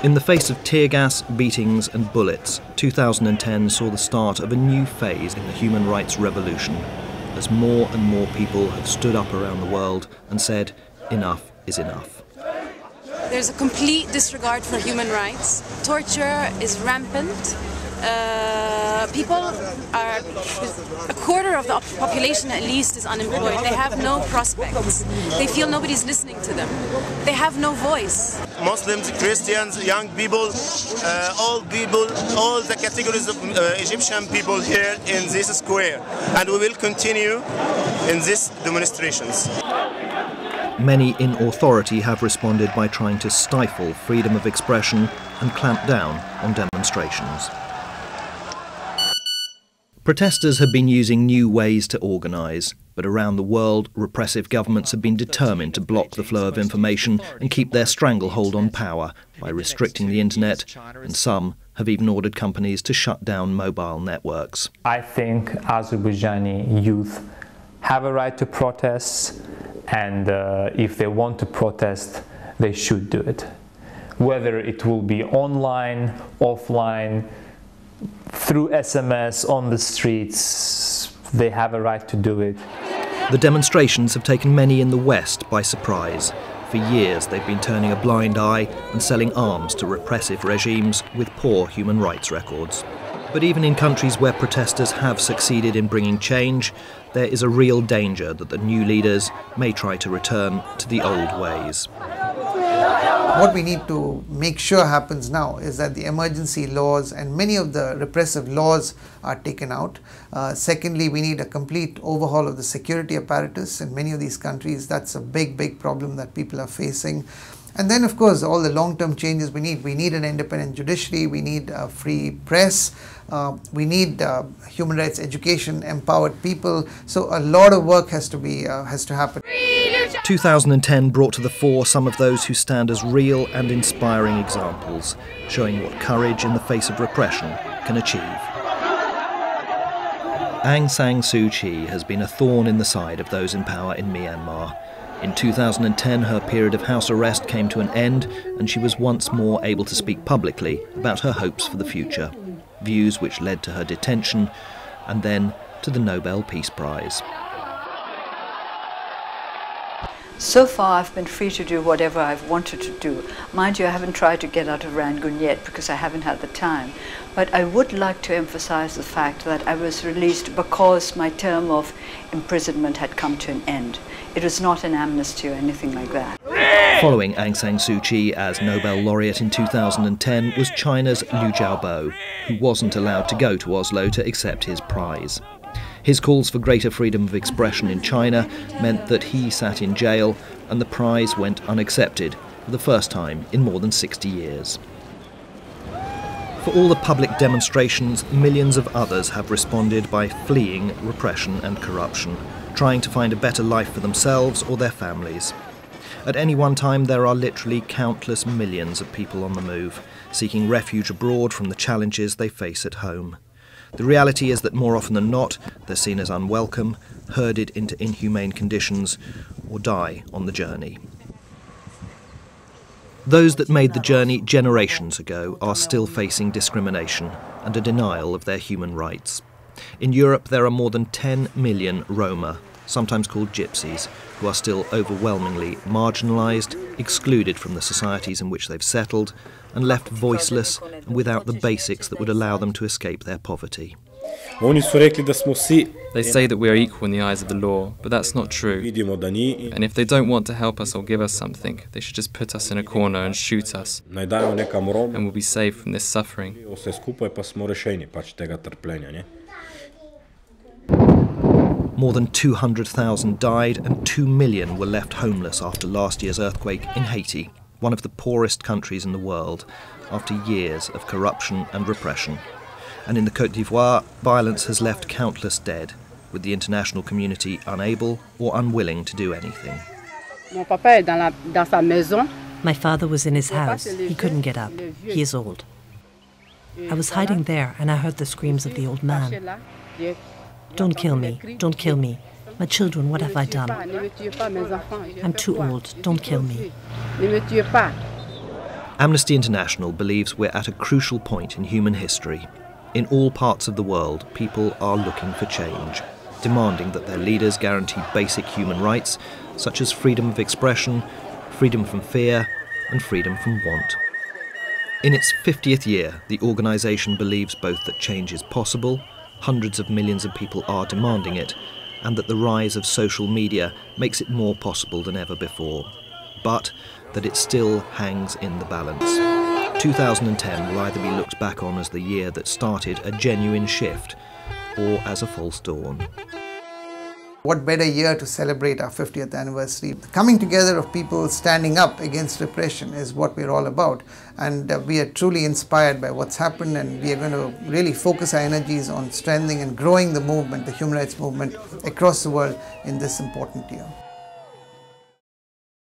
In the face of tear gas, beatings and bullets, 2010 saw the start of a new phase in the human rights revolution, as more and more people have stood up around the world and said, enough is enough. There's a complete disregard for human rights. Torture is rampant. People are, a quarter of the population at least is unemployed. They have no prospects. They feel nobody's listening to them. They have no voice. Muslims, Christians, young people, all the categories of Egyptian people here in this square. And we will continue in these demonstrations. Many in authority have responded by trying to stifle freedom of expression and clamp down on demonstrations. Protesters have been using new ways to organise, but around the world, repressive governments have been determined to block the flow of information and keep their stranglehold on power by restricting the internet, and some have even ordered companies to shut down mobile networks. I think Azerbaijani youth have a right to protest, and if they want to protest, they should do it. Whether it will be online, offline, through SMS, on the streets, they have a right to do it. The demonstrations have taken many in the West by surprise. For years they've been turning a blind eye and selling arms to repressive regimes with poor human rights records. But even in countries where protesters have succeeded in bringing change, there is a real danger that the new leaders may try to return to the old ways. What we need to make sure happens now is that the emergency laws and many of the repressive laws are taken out. Secondly, we need a complete overhaul of the security apparatus in many of these countries. That's a big problem that people are facing. And then, of course, all the long-term changes we need. We need an independent judiciary, we need a free press, we need human rights education, empowered people. So a lot of work has to happen. 2010 brought to the fore some of those who stand as real and inspiring examples, showing what courage in the face of repression can achieve. Aung San Suu Kyi has been a thorn in the side of those in power in Myanmar. In 2010, her period of house arrest came to an end, and she was once more able to speak publicly about her hopes for the future, views which led to her detention and then to the Nobel Peace Prize. So far I've been free to do whatever I've wanted to do. Mind you, I haven't tried to get out of Rangoon yet because I haven't had the time. But I would like to emphasize the fact that I was released because my term of imprisonment had come to an end. It was not an amnesty or anything like that. Following Aung San Suu Kyi as Nobel laureate in 2010 was China's Liu Xiaobo, who wasn't allowed to go to Oslo to accept his prize. His calls for greater freedom of expression in China meant that he sat in jail and the prize went unaccepted for the first time in more than 60 years. For all the public demonstrations, millions of others have responded by fleeing repression and corruption, trying to find a better life for themselves or their families. At any one time, there are literally countless millions of people on the move, seeking refuge abroad from the challenges they face at home. The reality is that more often than not, they're seen as unwelcome, herded into inhumane conditions, or die on the journey. Those that made the journey generations ago are still facing discrimination and a denial of their human rights. In Europe, there are more than 10 million Roma, sometimes called gypsies, who are still overwhelmingly marginalised, excluded from the societies in which they've settled, and left voiceless and without the basics that would allow them to escape their poverty. They say that we are equal in the eyes of the law, but that's not true. And if they don't want to help us or give us something, they should just put us in a corner and shoot us, and we'll be saved from this suffering. More than 200,000 died and 2 million were left homeless after last year's earthquake in Haiti, one of the poorest countries in the world, after years of corruption and repression. And in the Côte d'Ivoire, violence has left countless dead, with the international community unable or unwilling to do anything. My father was in his house. He couldn't get up. He is old. I was hiding there and I heard the screams of the old man. Don't kill me. Don't kill me. My children, what have I done? I'm too old. Don't kill me. Amnesty International believes we're at a crucial point in human history. In all parts of the world, people are looking for change, demanding that their leaders guarantee basic human rights, such as freedom of expression, freedom from fear, and freedom from want. In its 50th year, the organisation believes both that change is possible, hundreds of millions of people are demanding it, and that the rise of social media makes it more possible than ever before. But that it still hangs in the balance. 2010 will either be looked back on as the year that started a genuine shift, or as a false dawn. What better year to celebrate our 50th anniversary? The coming together of people standing up against repression is what we're all about, and we are truly inspired by what's happened, and we are going to really focus our energies on strengthening and growing the movement, the human rights movement across the world in this important year.